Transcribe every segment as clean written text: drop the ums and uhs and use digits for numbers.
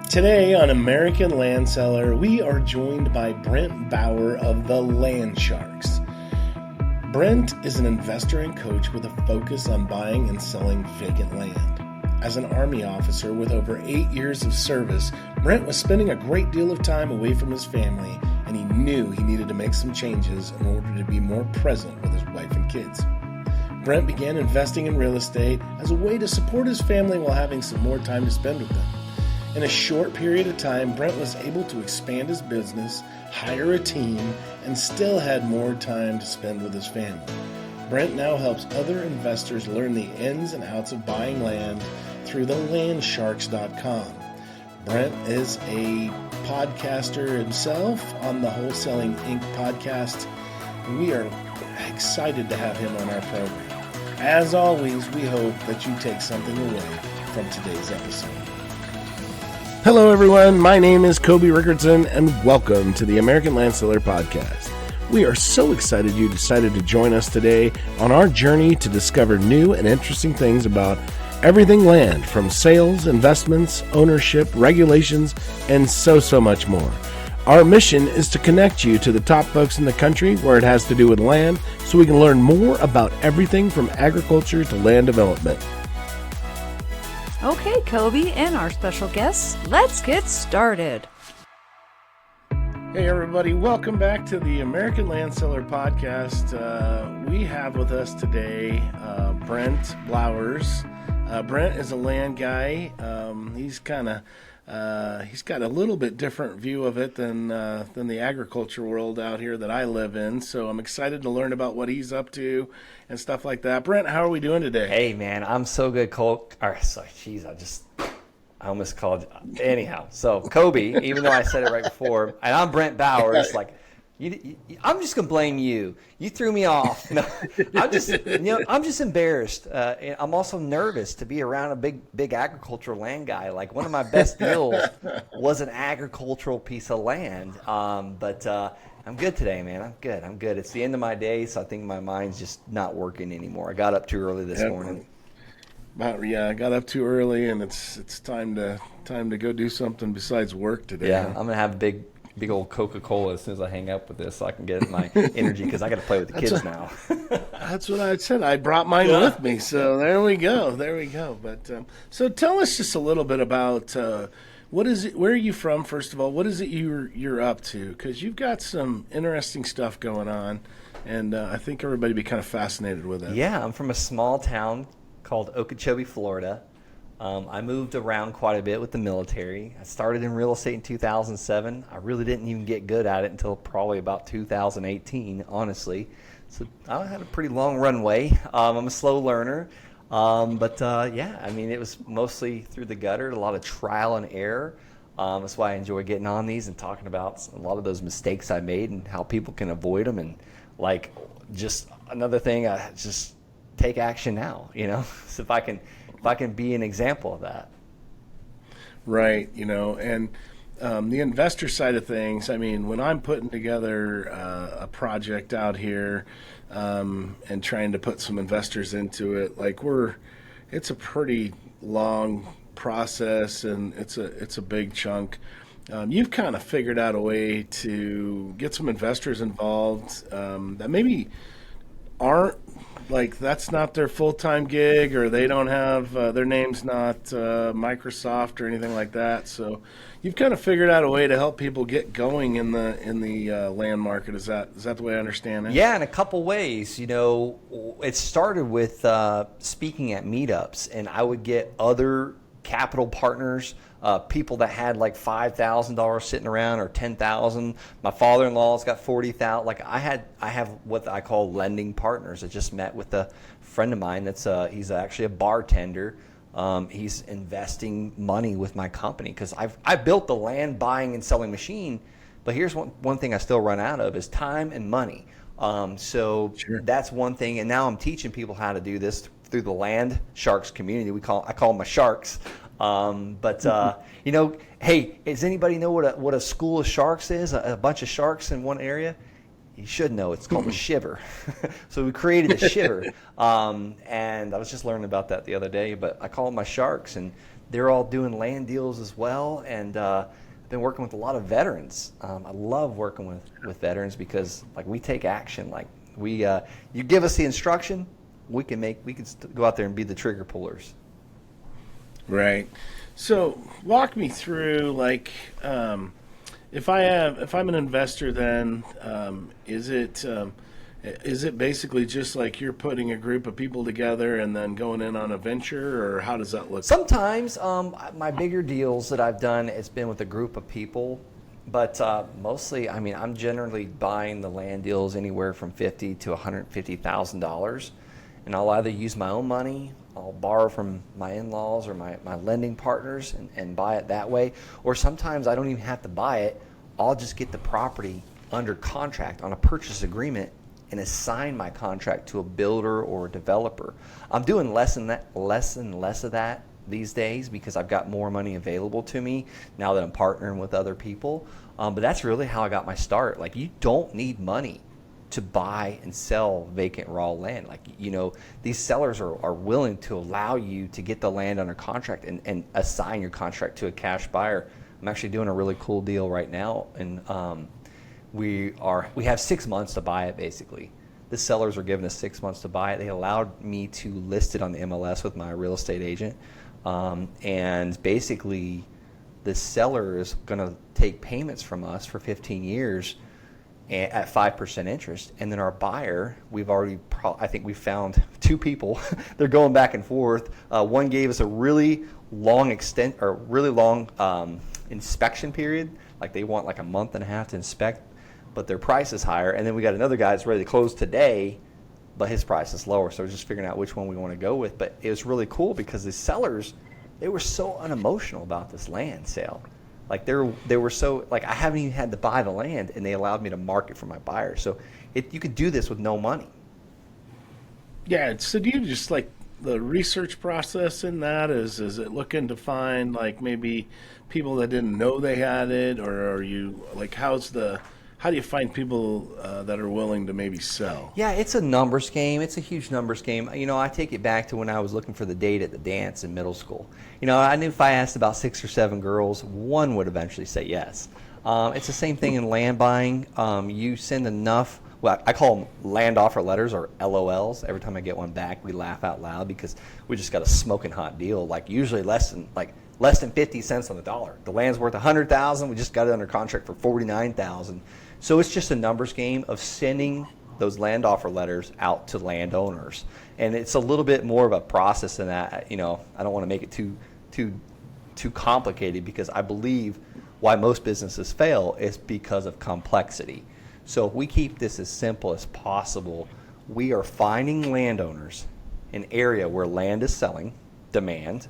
Today on American Land Seller, we are joined by Brent Bowers of the Land Sharks. Brent is an investor and coach with a focus on buying and selling vacant land. As an Army officer with over 8 years of service, Brent was spending a great deal of time away from his family, and he knew he needed to make some changes in order to be more present with his wife and kids. Brent began investing in real estate as a way to support his family while having some more time to spend with them. In a short period of time, Brent was able to expand his business, hire a team, and still had more time to spend with his family. Brent now helps other investors learn the ins and outs of buying land through the landsharks.com. Brent is a podcaster himself on the Wholesaling Inc. podcast. We are excited to have him on our program. As always, we hope that you take something away from today's episode. Hello, everyone. My name is Koby Rickardson, and welcome to the American Land Seller Podcast. We are so excited you decided to join us today on our journey to discover new and interesting things about everything land, from sales, investments, ownership, regulations, and so much more. Our mission is to connect you to the top folks in the country where it has to do with land, so we can learn more about everything from agriculture to land development. Okay, Koby and our special guests, let's get started. Hey everybody, welcome back to the American Land Seller Podcast. We have with us today Brent Bowers. Brent is a land guy. He's got a little bit different view of it than the agriculture world out here that I live in. So I'm excited to learn about what he's up to and stuff like that. Brent, how are we doing today? Hey man, I'm so good, Cole. I almost called. Anyhow, so Koby, even though I said it right before, and I'm Brent Bowers. I'm just gonna blame you. You threw me off. No, I'm just embarrassed. I'm also nervous to be around a big agricultural land guy. Like, one of my best deals was an agricultural piece of land. But I'm good today, man. I'm good. It's the end of my day, so I think my mind's just not working anymore. I got up too early this morning. I got up too early, and it's time to go do something besides work today. Yeah, I'm gonna have a big old Coca-Cola as soon as I hang up with this, so I can get my energy, because I got to play with the kids now. That's what I said. I brought mine with me, so there we go. But so tell us just a little bit about what is it? Where are you from? First of all, what is it you're up to? Because you've got some interesting stuff going on, and I think everybody would be kind of fascinated with it. Yeah, I'm from a small town called Okeechobee, Florida. I moved around quite a bit with the military. I started in real estate in 2007. I really didn't even get good at it until probably about 2018, honestly. So I had a pretty long runway. I'm a slow learner. It was mostly through the gutter, a lot of trial and error. That's why I enjoy getting on these and talking about a lot of those mistakes I made and how people can avoid them. And just another thing, I just take action now, so if I can be an example of that. Right, and the investor side of things, I mean, when I'm putting together a project out here and trying to put some investors into it, it's a pretty long process, and it's a big chunk. You've kind of figured out a way to get some investors involved that maybe aren't, that's not their full-time gig, or they don't have their name's not Microsoft or anything like that. So you've kind of figured out a way to help people get going in the land market. Is that the way I understand it? Yeah, in a couple ways. It started with speaking at meetups, and I would get other capital partners, people that had $5,000 sitting around, or $10,000. My father-in-law's got $40,000. I have what I call lending partners. I just met with a friend of mine he's actually a bartender. He's investing money with my company, because I built the land buying and selling machine. But here's one thing I still run out of is time and money. Sure. That's one thing, and now I'm teaching people how to do this through the Land Sharks community. I call them my sharks. Hey, does anybody know what a school of sharks is? A bunch of sharks in one area? You should know. It's called a shiver. So we created a shiver. And I was just learning about that the other day, but I call them my sharks, and they're all doing land deals as well, and I've been working with a lot of veterans. I love working with veterans because like we take action. Like you give us the instruction, we can go out there and be the trigger pullers. Right. So walk me through like if I'm an investor, then is it basically just like you're putting a group of people together and then going in on a venture, or how does that look? Sometimes my bigger deals that I've done, it's been with a group of people, but mostly, I mean, I'm generally buying the land deals anywhere from $50,000 to $150,000, and I'll either use my own money, I'll borrow from my in-laws or my lending partners and buy it that way, or sometimes I don't even have to buy it. I'll just get the property under contract on a purchase agreement and assign my contract to a builder or a developer. I'm doing less and less of that these days because I've got more money available to me now that I'm partnering with other people. But that's really how I got my start. Like, you don't need money to buy and sell vacant raw land. Like, you know, these sellers are willing to allow you to get the land under contract and assign your contract to a cash buyer. I'm actually doing a really cool deal right now, and we have 6 months to buy it. Basically, the sellers are giving us 6 months to buy it. They allowed me to list it on the MLS with my real estate agent, and basically the seller is going to take payments from us for 15 years at 5% interest, and then our buyer, I think we found two people. They're going back and forth. One gave us a really long inspection period, like they want like a month and a half to inspect, but their price is higher. And then we got another guy that's ready to close today, but his price is lower. So we're just figuring out which one we want to go with. But it was really cool because the sellers, they were so unemotional about this land sale. Like they were so, like, I haven't even had to buy the land, and they allowed me to market for my buyer. So you could do this with no money. Yeah. So do you just like the research process in that? Is it looking to find like maybe people that didn't know they had it, or are you like how do you find people that are willing to maybe sell? Yeah, it's a numbers game. It's a huge numbers game. You know, I take it back to when I was looking for the date at the dance in middle school. You know, I knew if I asked about 6 or 7 girls, one would eventually say yes. It's the same thing in land buying. You send enough, well, I call them land offer letters, or LOLs. Every time I get one back, we laugh out loud because we just got a smoking hot deal, like usually less than 50 cents on the dollar. The land's worth $100,000. We just got it under contract for $49,000. So it's just a numbers game of sending those land offer letters out to landowners, and it's a little bit more of a process than that. You know, I don't want to make it too complicated, because I believe why most businesses fail is because of complexity. So if we keep this as simple as possible, we are finding landowners an area where land is selling, demand,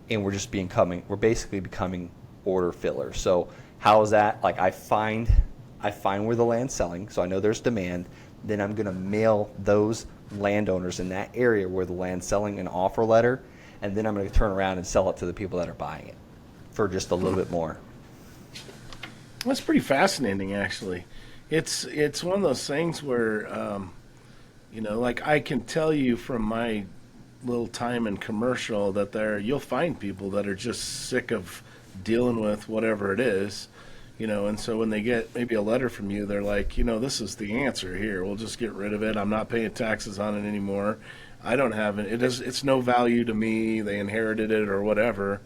and we're basically becoming order fillers. So how is that? Like, I find where the land's selling, so I know there's demand. Then I'm going to mail those landowners in that area where the land's selling an offer letter, and then I'm going to turn around and sell it to the people that are buying it for just a little bit more. That's pretty fascinating, actually. It's one of those things where, you know, like I can tell you from my little time in commercial that you'll find people that are just sick of dealing with whatever it is. You know, and so when they get maybe a letter from you, they're like, you know, this is the answer here. We'll just get rid of it. I'm not paying taxes on it anymore. I don't have it. It's no value to me. They inherited it or whatever.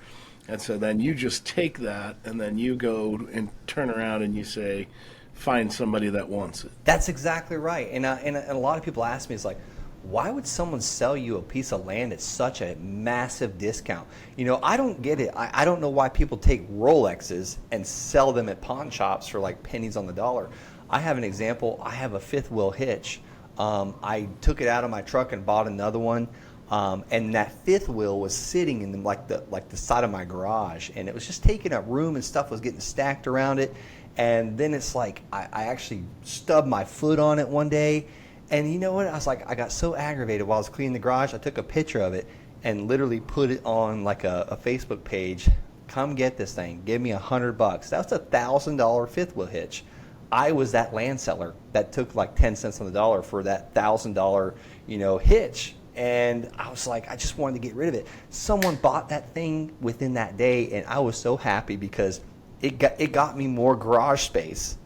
And so then you just take that, and then you go and turn around and you say, find somebody that wants it. That's exactly right. And a lot of people ask me, it's like, why would someone sell you a piece of land at such a massive discount? You know, I don't get it. I don't know why people take Rolexes and sell them at pawn shops for like pennies on the dollar. I have an example. I have a fifth wheel hitch. I took it out of my truck and bought another one. And that fifth wheel was sitting in the side of my garage, and it was just taking up room, and stuff was getting stacked around it. And then it's like I actually stubbed my foot on it one day. And you know what? I was like, I got so aggravated while I was cleaning the garage. I took a picture of it and literally put it on like a Facebook page. Come get this thing. Give me $100. That's a $1,000 fifth wheel hitch. I was that land seller that took like 10 cents on the dollar for that $1,000, you know, hitch. And I was like, I just wanted to get rid of it. Someone bought that thing within that day, and I was so happy because it got me more garage space.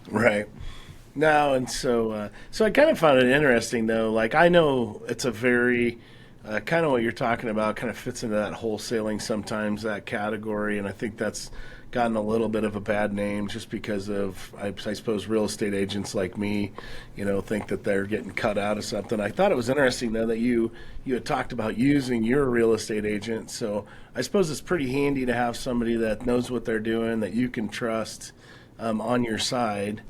Right. No, and so I kind of found it interesting though. Like I know it's a very kind of what you're talking about kind of fits into that wholesaling sometimes, that category, and I think that's gotten a little bit of a bad name just because of I suppose real estate agents like me, think that they're getting cut out of something. I thought it was interesting though that you had talked about using your real estate agent. So I suppose it's pretty handy to have somebody that knows what they're doing, that you can trust on your side.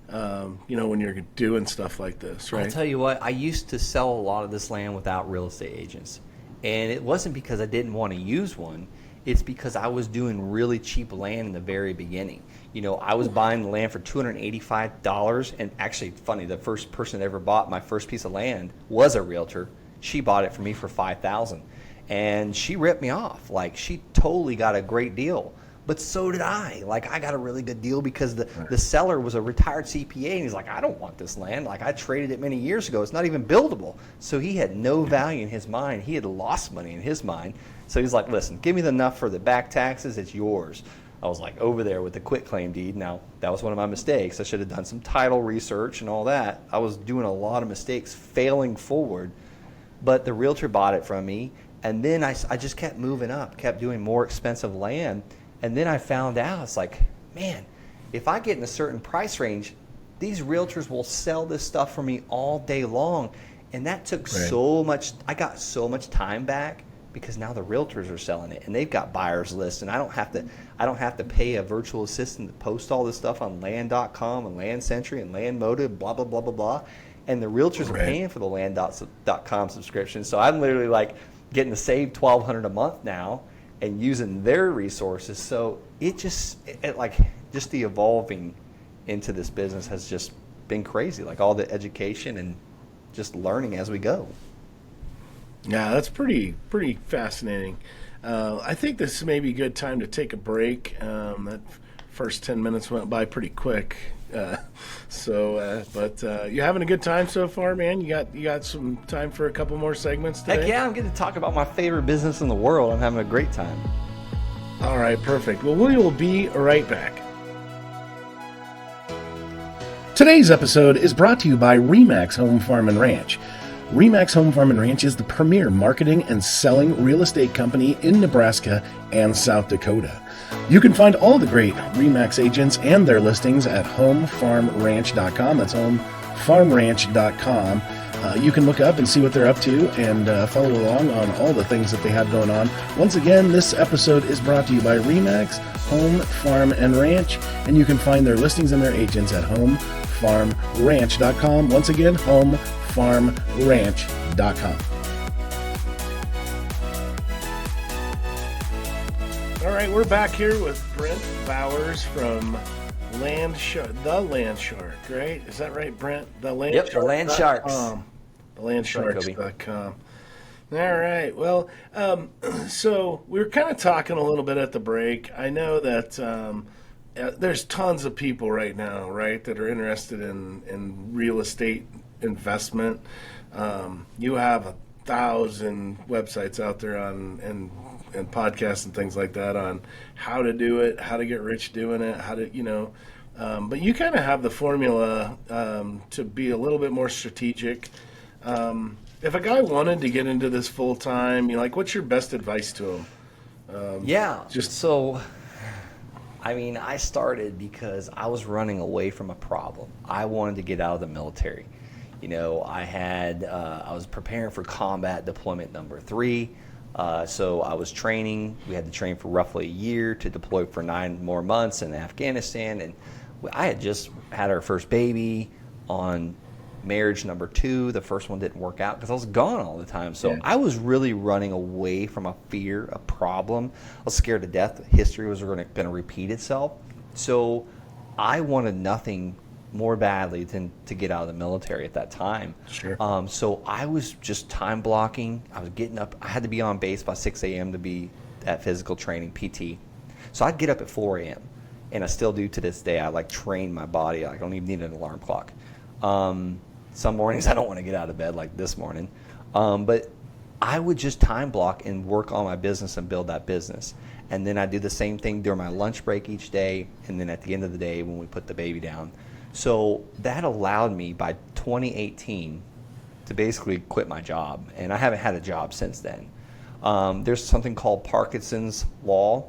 When you're doing stuff like this, right? I'll tell you what, I used to sell a lot of this land without real estate agents. And it wasn't because I didn't want to use one. It's because I was doing really cheap land in the very beginning. I was buying the land for $285. And actually, funny, the first person that ever bought my first piece of land was a realtor. She bought it for me for $5,000. And she ripped me off. Like, she totally got a great deal. But so did I. Like, I got a really good deal because the seller was a retired CPA, and he's like, I don't want this land. Like, I traded it many years ago. It's not even buildable. So he had no value in his mind. He had lost money in his mind. So he's like, listen, give me enough for the back taxes. It's yours. I was like over there with the quitclaim deed. Now, that was one of my mistakes. I should have done some title research and all that. I was doing a lot of mistakes, failing forward. But the realtor bought it from me, and then I just kept moving up, kept doing more expensive land. And then I found out, it's like, man, if I get in a certain price range, these realtors will sell this stuff for me all day long. And that took so much, I got so much time back because now the realtors are selling it and they've got buyers lists, and I don't have to pay a virtual assistant to post all this stuff on land.com and Land Century and Land Motive, blah, blah, blah, blah, blah. And the realtors are paying for the land.com subscription. So I'm literally like getting to save $1,200 a month now and using their resources. So just the evolving into this business has just been crazy. Like all the education and just learning as we go. Yeah, that's pretty fascinating. I think this may be a good time to take a break. That first 10 minutes went by pretty quick. But you having a good time so far, man? You got some time for a couple more segments today? Heck yeah, I'm getting to talk about my favorite business in the world. I'm having a great time. All right, perfect. Well, we will be right back. Today's episode is brought to you by Remax Home Farm and Ranch. Remax Home Farm and Ranch is the premier marketing and selling real estate company in Nebraska and South Dakota. You can find all the great Remax agents and their listings at homefarmranch.com. That's homefarmranch.com. You can look up and see what they're up to and follow along on all the things that they have going on. Once again, this episode is brought to you by Remax Home Farm and Ranch, and you can find their listings and their agents at homefarmranch.com. Once again, homefarmranch.com. All right, we're back here with Brent Bowers from The Land Shark, right? Is that right, Brent? The Land Shark. The Land Sharks. TheLandSharks.com. All right. Well, so we were kind of talking a little bit at the break. I know that there's tons of people right now, right, that are interested in real estate investment. You have 1,000 websites out there and podcasts and things like that on how to do it, how to get rich doing it, how to, but you kind of have the formula to be a little bit more strategic. If a guy wanted to get into this full time, what's your best advice to him? I started because I was running away from a problem. I wanted to get out of the military. I was preparing for combat deployment number 3. So I was training. We had to train for roughly a year to deploy for 9 more months in Afghanistan. And I had just had our first baby on marriage number 2. The first one didn't work out because I was gone all the time. So I was really running away from a fear, a problem. I was scared to death that history was going to repeat itself. So I wanted nothing more badly than to get out of the military at that time. Sure. So I was just time blocking. I was getting up. I had to be on base by 6 a.m. to be at physical training, PT. So I'd get up at 4 a.m. And I still do to this day. I train my body. I don't even need an alarm clock. Some mornings I don't want to get out of bed like this morning. But I would just time block and work on my business and build that business. And then I do the same thing during my lunch break each day, and then at the end of the day when we put the baby down. So that allowed me by 2018 to basically quit my job, and I haven't had a job since then. There's something called Parkinson's law,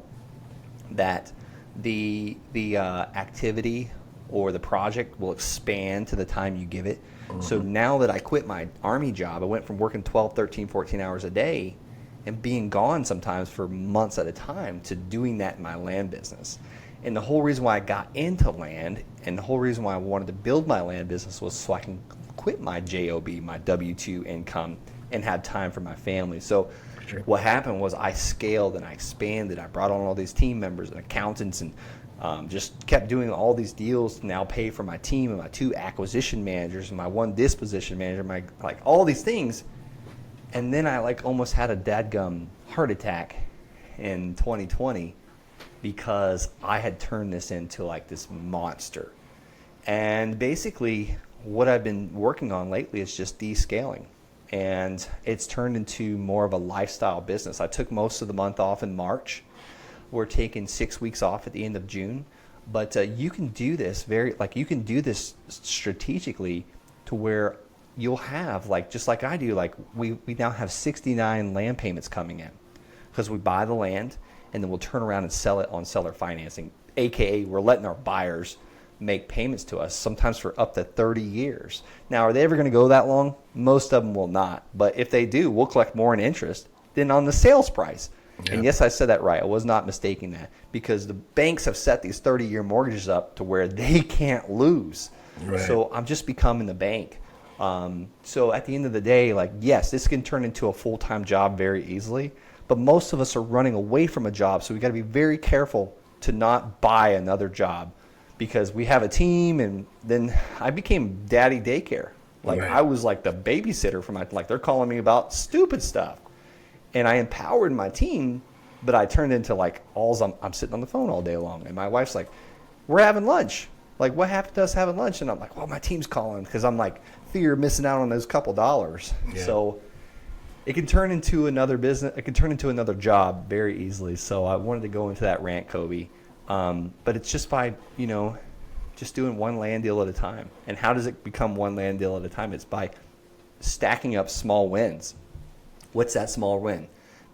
that the activity or the project will expand to the time you give it. Mm-hmm. So now that I quit my Army job, I went from working 12, 13, 14 hours a day and being gone sometimes for months at a time to doing that in my land business. And the whole reason why I got into land and the whole reason why I wanted to build my land business was so I can quit my JOB, my W-2 income, and have time for my family. So what happened was I scaled and I expanded. I brought on all these team members and accountants and just kept doing all these deals to now pay for my team and my 2 acquisition managers and my 1 disposition manager, my all these things. And then I almost had a dadgum heart attack in 2020 because I had turned this into this monster. And basically what I've been working on lately is just descaling. And it's turned into more of a lifestyle business. I took most of the month off in March. We're taking 6 weeks off at the end of June. But you can do this you can do this strategically to where you'll have, just like I do, we now have 69 land payments coming in because we buy the land and then we'll turn around and sell it on seller financing, AKA we're letting our buyers make payments to us, sometimes for up to 30 years. Now, are they ever going to go that long? Most of them will not. But if they do, we'll collect more in interest than on the sales price. Yeah. And yes, I said that right. I was not mistaking that because the banks have set these 30-year mortgages up to where they can't lose. Right. So I'm just becoming the bank. So at the end of the day, yes, this can turn into a full-time job very easily, but most of us are running away from a job. So we got to be very careful to not buy another job because we have a team, and then I became daddy daycare. Right. I was the babysitter for my, they're calling me about stupid stuff. And I empowered my team, but I turned into I'm sitting on the phone all day long. And my wife's like, we're having lunch. What happened to us having lunch? And I'm like, well, my team's calling because I'm fear of missing out on those couple dollars. Yeah. So it can turn into another business. It can turn into another job very easily. So I wanted to go into that rant, Koby. But it's just by, just doing one land deal at a time. And how does it become one land deal at a time? It's by stacking up small wins. What's that small win?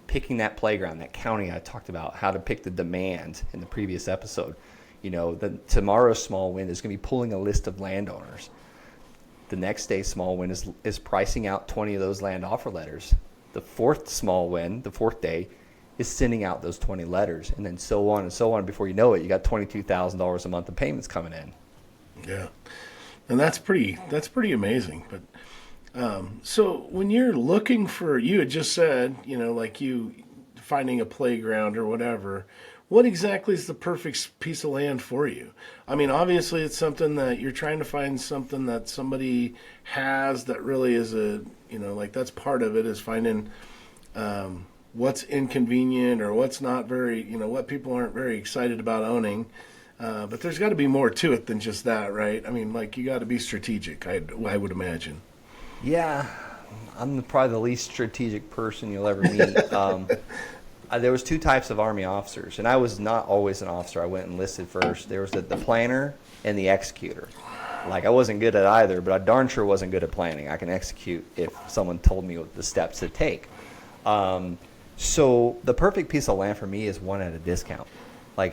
Picking that playground, that county I talked about, how to pick the demand in the previous episode. Tomorrow's small win is going to be pulling a list of landowners. The next day's small win is pricing out 20 of those land offer letters. The fourth small win, the fourth day, is sending out those 20 letters, and then so on and so on. Before you know it, you got $22,000 a month of payments coming in. Yeah, and that's pretty amazing. But so when you're looking for, you had just said, you finding a playground or whatever. What exactly is the perfect piece of land for you? I mean, obviously it's something that you're trying to find something that somebody has that really is that's part of it, is finding what's inconvenient or what's not very, what people aren't very excited about owning. But there's got to be more to it than just that, right? I mean, you got to be strategic, I would imagine. Yeah, I'm probably the least strategic person you'll ever meet. There was 2 types of Army officers, and I was not always an officer. I went enlisted first. There was the planner and the executor. I wasn't good at either, but I darn sure wasn't good at planning. I can execute if someone told me what the steps to take. So the perfect piece of land for me is one at a discount.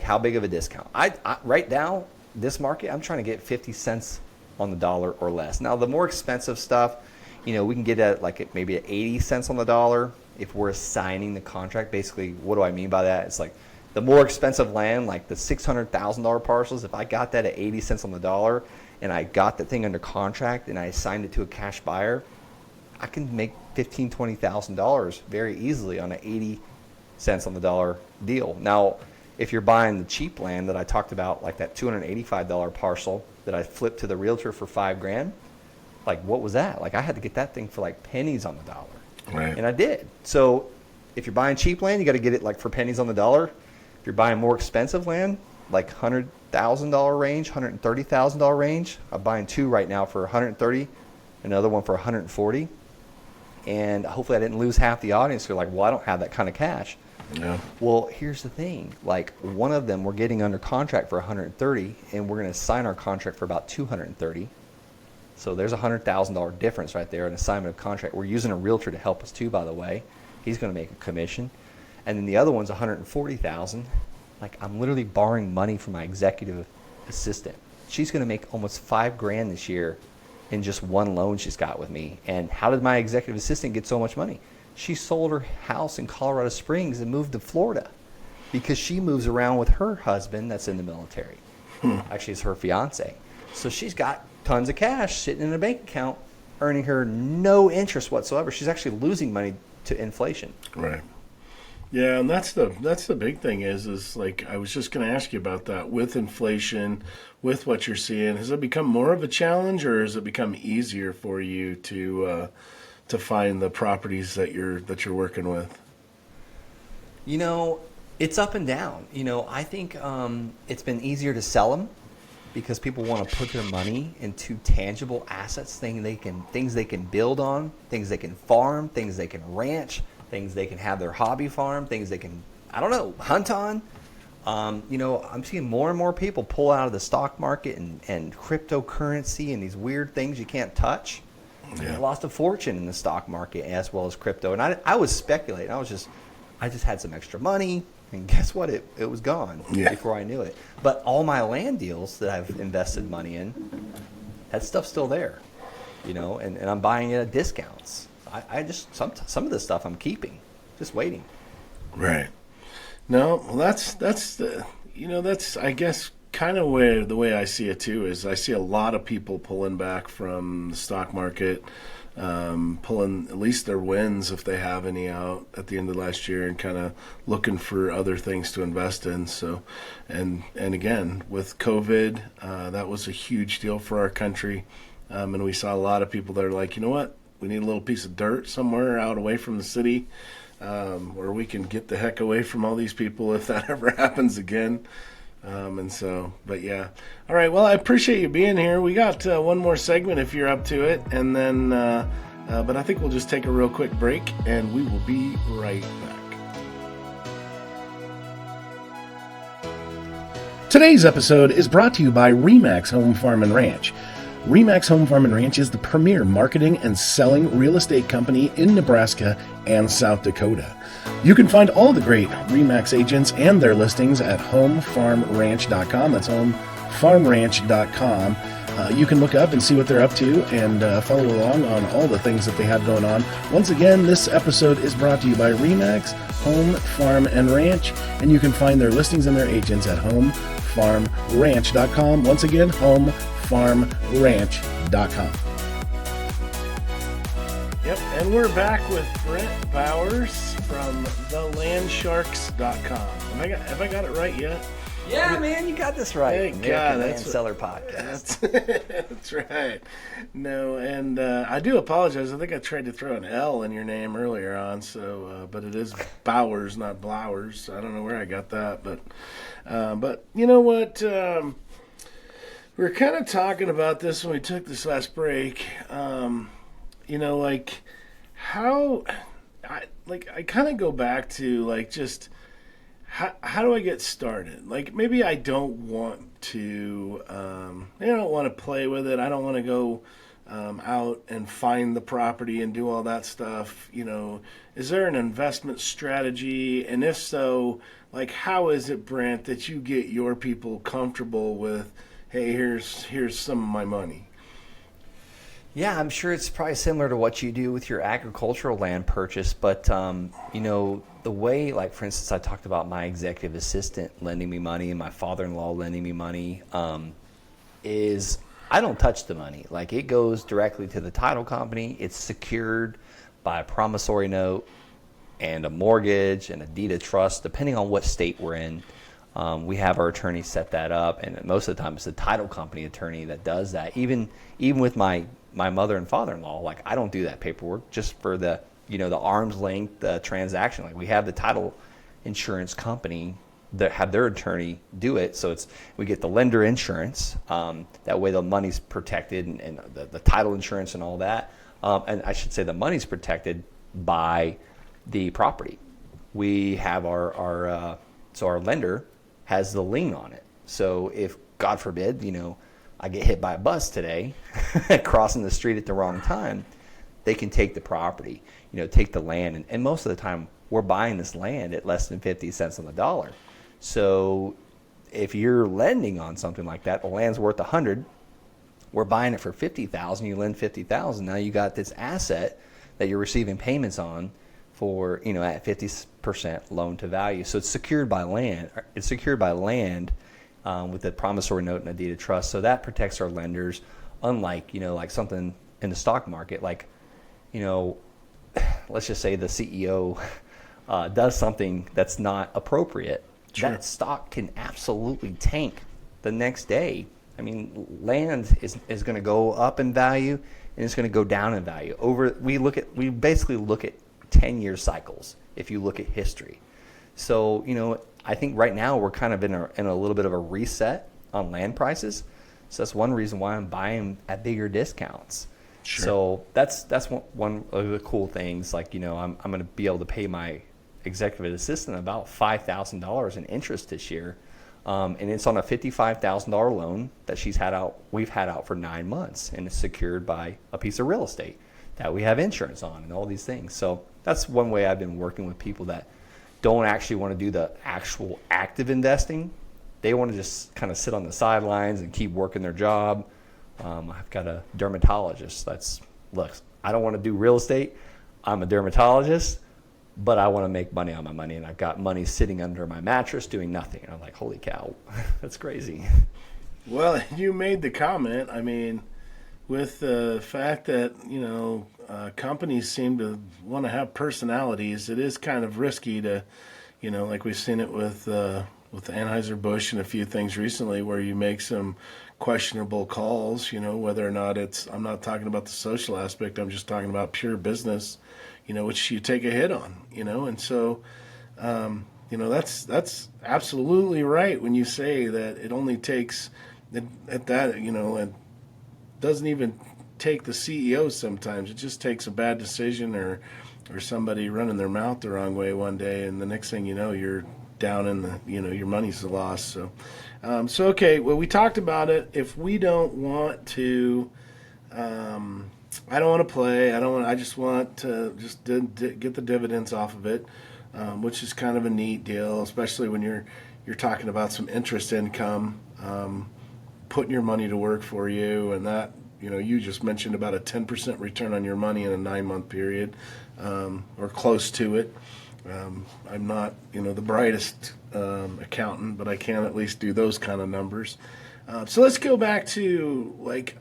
How big of a discount? I right now, this market, I'm trying to get 50 cents on the dollar or less. Now, the more expensive stuff, we can get at maybe at 80 cents on the dollar if we're assigning the contract. Basically, what do I mean by that? It's the more expensive land, the $600,000 parcels, if I got that at 80 cents on the dollar and I got that thing under contract and I assigned it to a cash buyer, I can make $15,000, $20,000 very easily on an 80 cents on the dollar deal. Now, if you're buying the cheap land that I talked about, that $285 parcel that I flipped to the realtor for $5,000, what was that? I had to get that thing for pennies on the dollar. Right. And I did. So if you're buying cheap land, you got to get it for pennies on the dollar. If you're buying more expensive land, $100,000 range, $130,000 range, I'm buying 2 right now for $130,000 another one for 140. And hopefully I didn't lose half the audience who are like, well, I don't have that kind of cash. Yeah. Well, here's the thing. Like, one of them we're getting under contract for 130, and we're going to sign our contract for about 230. So there's a $100,000 difference right there, an assignment of contract. We're using a realtor to help us too, by the way. He's going to make a commission. And then the other one's 140,000. Like, I'm literally borrowing money from my executive assistant. She's going to make almost $5,000 this year in just one loan she's got with me. And how did my executive assistant get so much money? She sold her house in Colorado Springs and moved to Florida because she moves around with her husband that's in the military. Actually, it's her fiance. So she's got tons of cash sitting in a bank account, earning her no interest whatsoever. She's actually losing money to inflation. Right. Yeah, and that's the big thing is like, I was just going to ask you about that. With inflation, with what you're seeing, has it become more of a challenge, or has it become easier for you to find the properties that you're working with? You know, it's up and down. You know, I think it's been easier to sell them because people want to put their money into tangible assets, things they can build on, things they can farm, things they can ranch, things they can have their hobby farm, things they can, I don't know, hunt on. You know, I'm seeing more and more people pull out of the stock market and cryptocurrency and these weird things you can't touch. Yeah. I lost a fortune in the stock market as well as crypto. And I was speculating. I just had some extra money, and guess what? It was gone before I knew it. But all my land deals that I've invested money in, that stuff's still there, you know, and I'm buying it at discounts. I just, some of this stuff I'm keeping, just waiting. Right. No, well, that's the, you know, that's, I guess, kind of the way I see it too is I see a lot of people pulling back from the stock market, pulling at least their wins if they have any out at the end of last year, and kind of looking for other things to invest in. So, and again, with COVID, that was a huge deal for our country, and we saw a lot of people that are like, you know what, we need a little piece of dirt somewhere out away from the city, where we can get the heck away from all these people if that ever happens again. And so, but yeah. All right. Well, I appreciate you being here. We got one more segment if you're up to it. And then, but I think we'll just take a real quick break and we will be right back. Today's episode is brought to you by Remax Home Farm and Ranch. Remax Home Farm and Ranch is the premier marketing and selling real estate company in Nebraska and South Dakota. You can find all the great Remax agents and their listings at homefarmranch.com. That's homefarmranch.com. You can look up and see what they're up to and follow along on all the things that they have going on. Once again, this episode is brought to you by Remax Home Farm and Ranch, and you can find their listings and their agents at homefarmranch.com. Once again, homefarmranch.com. Yep, and we're back with Brent Bowers from thelandsharks.com. Have I got it right yet? Yeah, man, you got this right. Thank God, Land Seller Podcast. That's right. No, and I do apologize. I think I tried to throw an L in your name earlier on, so but it is Bowers, not Blowers. I don't know where I got that, but you know what? We were kind of talking about this when we took this last break. You know, like how I kind of go back to like just how do I get started? Like maybe I don't want to I don't want to play with it. I don't want to go out and find the property and do all that stuff. You know, is there an investment strategy? And if so, like how is it, Brent, that you get your people comfortable with, hey, here's some of my money? Yeah, I'm sure it's probably similar to what you do with your agricultural land purchase, but you know, the way, like for instance, I talked about my executive assistant lending me money and my father-in-law lending me money, is I don't touch the money. Like it goes directly to the title company. It's secured by a promissory note and a mortgage and a deed of trust, depending on what state we're in. We have our attorney set that up, and most of the time it's the title company attorney that does that. Even with my mother and father-in-law, like I don't do that paperwork, just for the, you know, the arm's length transaction. Like we have the title insurance company have their attorney do it. So we get the lender insurance. That way the money's protected and the title insurance and all that. And I should say the money's protected by the property. We have our lender has the lien on it. So if, God forbid, I get hit by a bus today, crossing the street at the wrong time, they can take the property, take the land. And most of the time, we're buying this land at less than 50 cents on the dollar. So if you're lending on something like that, the land's worth 100, we're buying it for 50,000, you lend 50,000. Now you got this asset that you're receiving payments on for, at 50% loan to value. So it's secured by land. It's secured by land with a promissory note and a deed of trust. So that protects our lenders, unlike, like something in the stock market, like, let's just say the CEO does something that's not appropriate. Sure. That stock can absolutely tank the next day. I mean, land is going to go up in value and it's going to go down in value. We basically look at 10-year cycles if you look at history. So, I think right now we're kind of in a little bit of a reset on land prices. So that's one reason why I'm buying at bigger discounts. Sure. So that's one of the cool things. Like, I'm going to be able to pay my executive assistant about $5,000 in interest this year. And it's on a $55,000 loan that we've had out for 9 months, and it's secured by a piece of real estate that we have insurance on and all these things. So that's one way I've been working with people that don't actually want to do the actual active investing. They want to just kind of sit on the sidelines and keep working their job. I've got a dermatologist look, I don't want to do real estate. I'm a dermatologist, but I want to make money on my money, and I've got money sitting under my mattress doing nothing. And I'm like, holy cow, that's crazy. Well, you made the comment, with the fact that, companies seem to want to have personalities, it is kind of risky to, like we've seen it with Anheuser-Busch and a few things recently where you make some questionable calls, whether or not I'm not talking about the social aspect, I'm just talking about pure business, which you take a hit on, and so, that's absolutely right when you say that it only takes at that, it doesn't even take the CEO sometimes. It just takes a bad decision or somebody running their mouth the wrong way one day, and the next thing you know, you're down in the, your money's lost. So, okay, well, we talked about it. If we don't want to, I don't want to play. I just want to get the dividends off of it, which is kind of a neat deal, especially when you're talking about some interest income, putting your money to work for you, and that, you just mentioned about a 10% return on your money in a 9-month period, or close to it. I'm not, the brightest accountant, but I can at least do those kind of numbers. So let's go back to,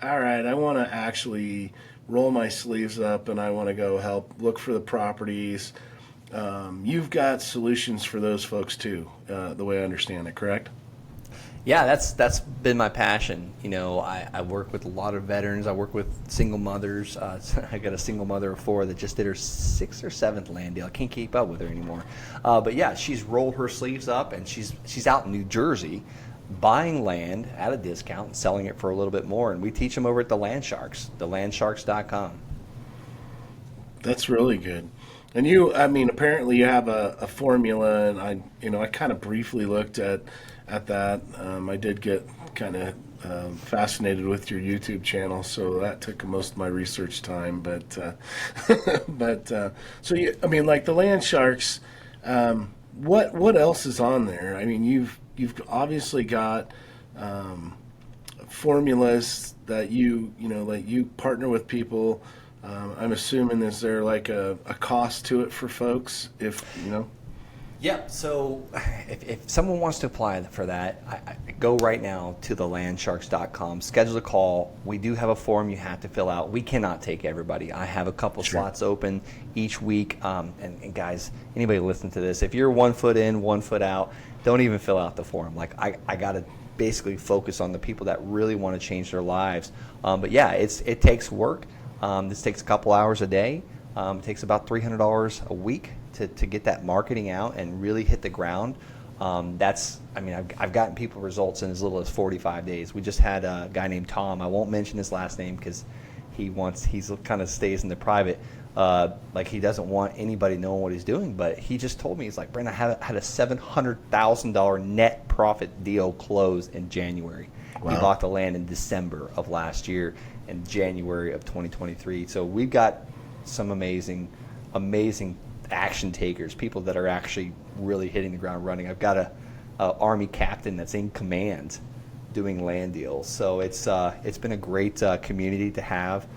all right, I want to actually roll my sleeves up and I want to go help look for the properties. You've got solutions for those folks too, the way I understand it, correct? Yeah, that's been my passion. I work with a lot of veterans. I work with single mothers. I got a single mother of 4 that just did her 6th or 7th land deal. I can't keep up with her anymore. But yeah, she's rolled her sleeves up, and she's out in New Jersey buying land at a discount and selling it for a little bit more. And we teach them over at the Land Sharks, thelandsharks.com. That's really good. And you, apparently you have a formula, and I kind of briefly looked at that. I did get kind of fascinated with your YouTube channel, so that took most of my research time. But so you, like the Land Sharks, what else is on there? You've obviously got formulas that you partner with people. I'm assuming, is there a cost to it for folks if. Yeah, so if someone wants to apply for that, I go right now to thelandsharks.com, schedule a call. We do have a form you have to fill out. We cannot take everybody. I have a couple slots open each week. And guys, anybody listen to this, if you're 1 foot in, 1 foot out, don't even fill out the form. I got to basically focus on the people that really want to change their lives. But yeah, it takes work. This takes a couple hours a day. It takes about $300 a week to get that marketing out and really hit the ground. I've gotten people results in as little as 45 days. We just had a guy named Tom. I won't mention his last name because he's kind of stays in the private. Like he doesn't want anybody knowing what he's doing, but he just told me, he's like, Brent, I had a $700,000 net profit deal close in January. Wow. He bought the land in December of last year and January of 2023. So we've got some amazing action takers, people that are actually really hitting the ground running. I've got a Army captain that's in command doing land deals. So it's been a great community to have.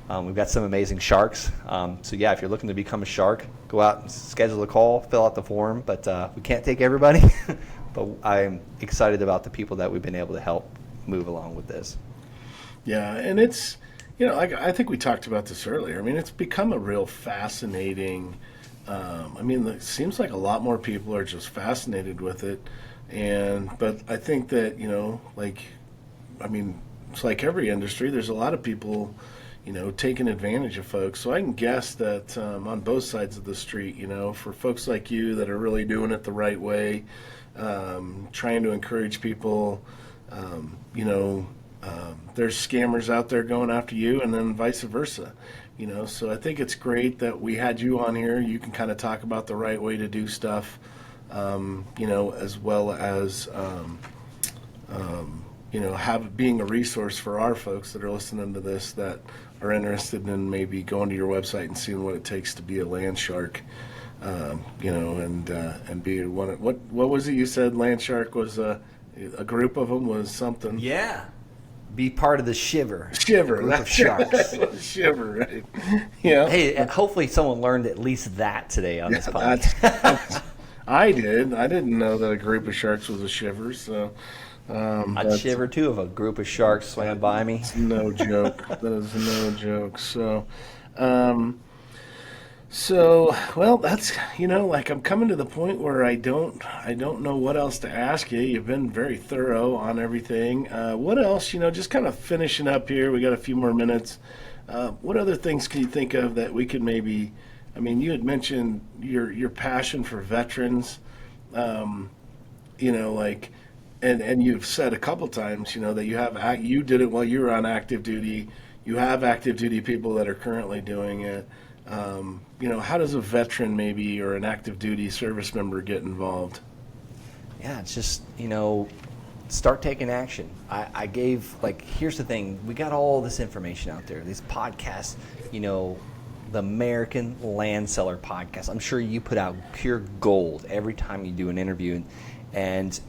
We've got some amazing sharks. So yeah, if you're looking to become a shark, go out and schedule a call, fill out the form. But we can't take everybody. But I'm excited about the people that we've been able to help move along with this. Yeah, and it's, I think we talked about this earlier. I mean, it's become a real fascinating. It seems like a lot more people are just fascinated with it, but I think that it's like every industry. There's a lot of people, taking advantage of folks. So I can guess that on both sides of the street, for folks like you that are really doing it the right way, trying to encourage people, there's scammers out there going after you, and then vice versa. So I think it's great that we had you on here. You can kind of talk about the right way to do stuff, as well as, being a resource for our folks that are listening to this that are interested in maybe going to your website and seeing what it takes to be a land shark, and be one. What was it you said? Land shark was a group of them was something. Yeah. Be part of the Shiver. Group of sharks. Shiver, right? Hey, hopefully someone learned at least that today on this podcast. I did. I didn't know that a group of sharks was a shiver. So I'd shiver too if a group of sharks swam by me. It's no joke. That is no joke. So, well, that's, I'm coming to the point where I don't know what else to ask you. You've been very thorough on everything. What else, just kind of finishing up here. We got a few more minutes. What other things can you think of that we could maybe, you had mentioned your passion for veterans, and you've said a couple times, that you did it while you were on active duty. You have active duty people that are currently doing it. How does a veteran maybe or an active duty service member get involved? Yeah, it's just, start taking action. I gave, here's the thing. We got all this information out there, these podcasts, the American Land Seller podcast. I'm sure you put out pure gold every time you do an interview. And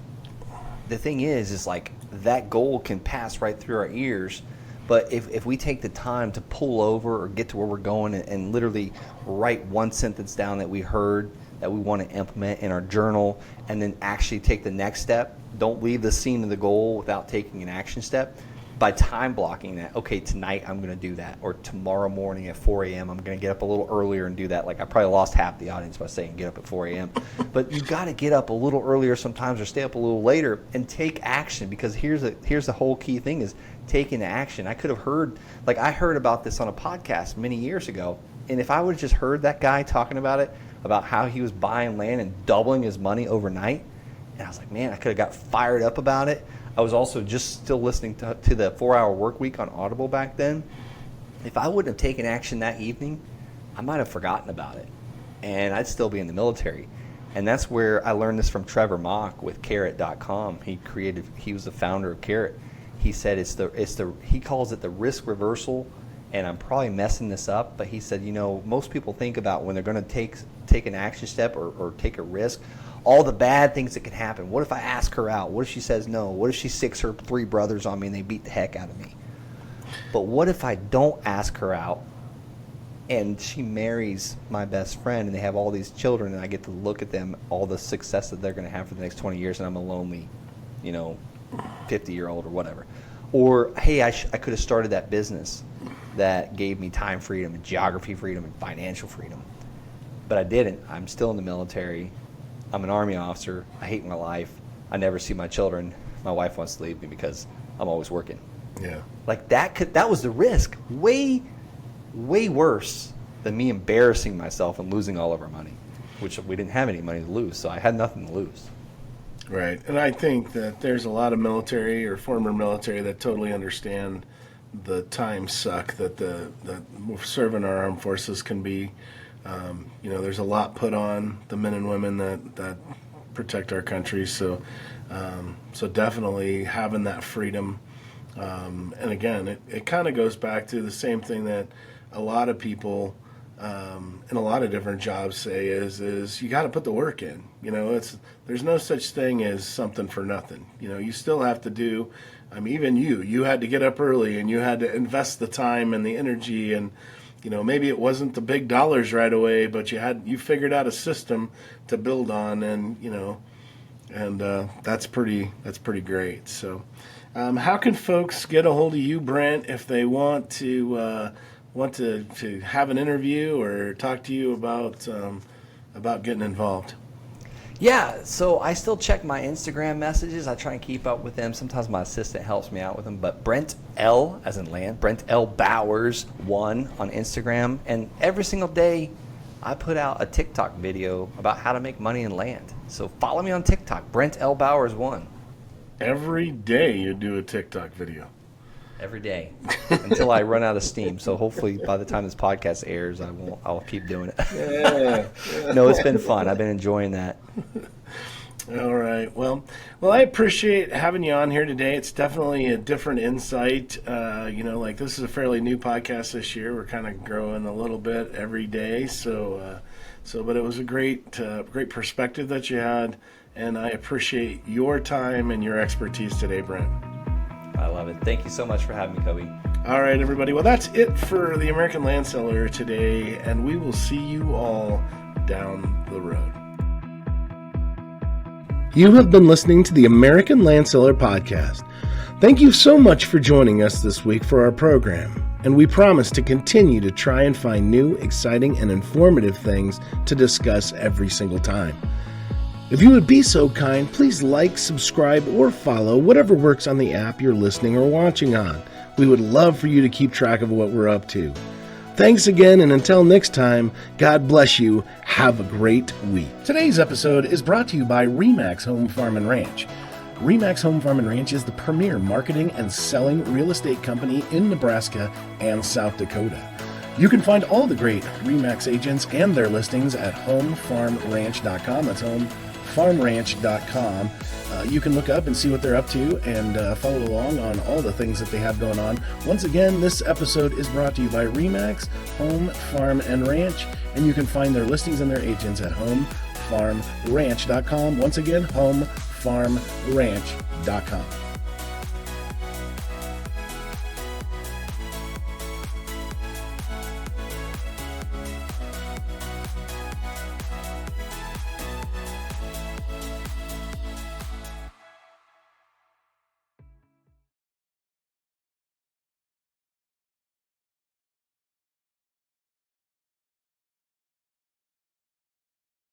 the thing is that gold can pass right through our ears. But if we take the time to pull over or get to where we're going and literally write one sentence down that we heard that we want to implement in our journal, and then actually take the next step, don't leave the scene of the goal without taking an action step. By time blocking that, okay, tonight I'm going to do that, or tomorrow morning at 4 a.m. I'm going to get up a little earlier and do that. I probably lost half the audience by saying get up at 4 a.m. But you got to get up a little earlier sometimes, or stay up a little later and take action, because here's the whole key thing is taking action. I could have heard, I heard about this on a podcast many years ago, and if I would have just heard that guy talking about it, about how he was buying land and doubling his money overnight, and I was like, man, I could have got fired up about it. I was also just still listening to the 4-Hour Work Week on Audible back then. If I wouldn't have taken action that evening, I might have forgotten about it, and I'd still be in the military. And that's where I learned this from Trevor Mock with Carrot.com. He was the founder of Carrot. He said he calls it the risk reversal, and I'm probably messing this up, but he said, most people think about when they're going to take an action step or take a risk, all the bad things that can happen. What if I ask her out? What if she says no? What if she sicks her 3 brothers on me and they beat the heck out of me? But what if I don't ask her out and she marries my best friend and they have all these children, and I get to look at them, all the success that they're going to have for the next 20 years, and I'm a lonely, 50-year-old or whatever. Or, hey, I could have started that business that gave me time freedom and geography freedom and financial freedom. But I didn't. I'm still in the military. I'm an Army officer. I hate my life. I never see my children. My wife wants to leave me because I'm always working. Yeah. That was the risk. Way worse than me embarrassing myself and losing all of our money, which we didn't have any money to lose, so I had nothing to lose. Right. And I think that there's a lot of military or former military that totally understand the time suck that that serving our armed forces can be. There's a lot put on the men and women that protect our country. So definitely having that freedom. And again, it kind of goes back to the same thing that a lot of people in a lot of different jobs say is you got to put the work in. There's no such thing as something for nothing. You still have to do. Even you had to get up early and you had to invest the time and the energy, and maybe it wasn't the big dollars right away, but you figured out a system to build on, and that's pretty great. So how can folks get a hold of you, Brent, if they want to have an interview or talk to you about getting involved? Yeah, so I still check my Instagram messages. I try and keep up with them. Sometimes my assistant helps me out with them. But Brent L, as in land, Brent L Bowers 1 on Instagram. And every single day, I put out a TikTok video about how to make money in land. So follow me on TikTok, Brent L Bowers 1. Every day you do a TikTok video. Every day until I run out of steam. So hopefully by the time this podcast airs, I'll keep doing it. Yeah. No, it's been fun. I've been enjoying that. All right. Well, I appreciate having you on here today. It's definitely a different insight. This is a fairly new podcast this year. We're kind of growing a little bit every day. But it was a great perspective that you had, and I appreciate your time and your expertise today, Brent. I love it. Thank you so much for having me, Koby. All right, everybody. Well, that's it for the American Land Seller today, and we will see you all down the road. You have been listening to the American Land Seller podcast. Thank you so much for joining us this week for our program, and we promise to continue to try and find new, exciting, and informative things to discuss every single time. If you would be so kind, please like, subscribe, or follow whatever works on the app you're listening or watching on. We would love for you to keep track of what we're up to. Thanks again, and until next time, God bless you. Have a great week. Today's episode is brought to you by RE/MAX Home Farm and Ranch. RE/MAX Home Farm and Ranch is the premier marketing and selling real estate company in Nebraska and South Dakota. You can find all the great RE/MAX agents and their listings at homefarmranch.com. That's homefarmranch.com. You can look up and see what they're up to and follow along on all the things that they have going on. Once again, this episode is brought to you by RE/MAX Home Farm and Ranch, and you can find their listings and their agents at homefarmranch.com. Once again, homefarmranch.com.